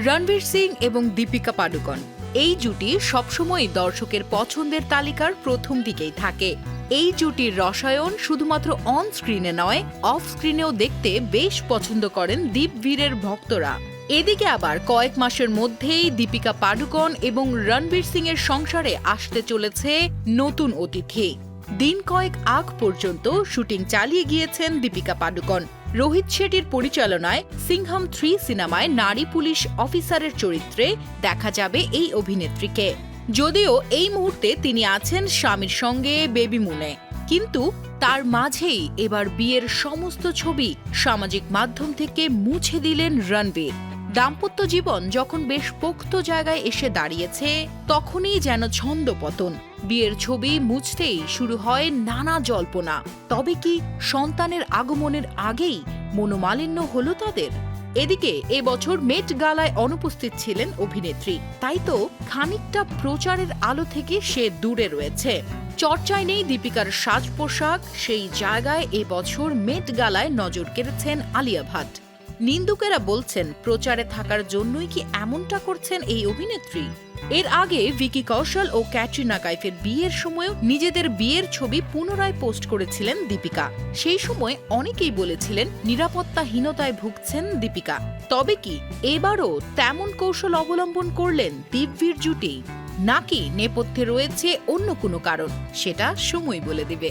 রণবীর সিং এবং দীপিকা পাডুকোন এই জুটি সবসময় দর্শকের পছন্দের তালিকার প্রথম দিকেই থাকে। এই জুটির রসায়ন শুধুমাত্র অন স্ক্রিনে নয়, অফ স্ক্রিনেও দেখতে বেশ পছন্দ করেন দীপবীরের ভক্তরা। এদিকে আবার কয়েক মাসের মধ্যেই দীপিকা পাডুকোন এবং রণবীর সিং এর সংসারে আসতে চলেছে নতুন অতিথি। দিন কয়েক আগ পর্যন্ত শুটিং চালিয়ে গিয়েছেন দীপিকা পাডুকোন। রোহিত শেঠির পরিচালনায় সিংহাম 3 সিনেমায় নারী পুলিশ অফিসারের চরিত্রে দেখা যাবে এই অভিনেত্রীকে। যদিও এই মুহূর্তে তিনি আছেন স্বামীর সঙ্গে বেবি মুনে, কিন্তু তার মাঝেই এবার বিয়ের সমস্ত ছবি সামাজিক মাধ্যম থেকে মুছে দিলেন রণবীর। দাম্পত্য জীবন যখন বেশ পোক্ত জায়গায় এসে দাঁড়িয়েছে, তখনই যেন ছন্দপতন। বিয়ের ছবি মুছতেই শুরু হয় নানা জল্পনা। তবে কি সন্তানের আগমনের আগেই মনোমালিন্য হলো তাদের? এদিকে এবছর মেট গালায় অনুপস্থিত ছিলেন অভিনেত্রী, তাই তো খানিকটা প্রচারের আলো থেকে সে দূরে রয়েছে। চর্চায় নেই দীপিকার সাজ পোশাক, সেই জায়গায় এবছর মেট গালায় নজর কেড়েছেন আলিয়া ভাট। নিন্দুকেরা বলছেন প্রচারে থাকার জন্যই কি এমনটা করছেন এই অভিনেত্রী। এর আগে ভিকি কৌশল ও ক্যাটরিনা কাইফের বিয়ের সময়ও নিজেদের বিয়ের ছবি পুনরায় পোস্ট করেছিলেন দীপিকা। সেই সময় অনেকেই বলেছিলেন নিরাপত্তাহীনতায় ভুগছেন দীপিকা। তবে কি এবারও তেমন কৌশল অবলম্বন করলেন দীপবীর জুটি, নাকি নেপথ্যে রয়েছে অন্য কোনো কারণ? সেটা সময় বলে দিবে।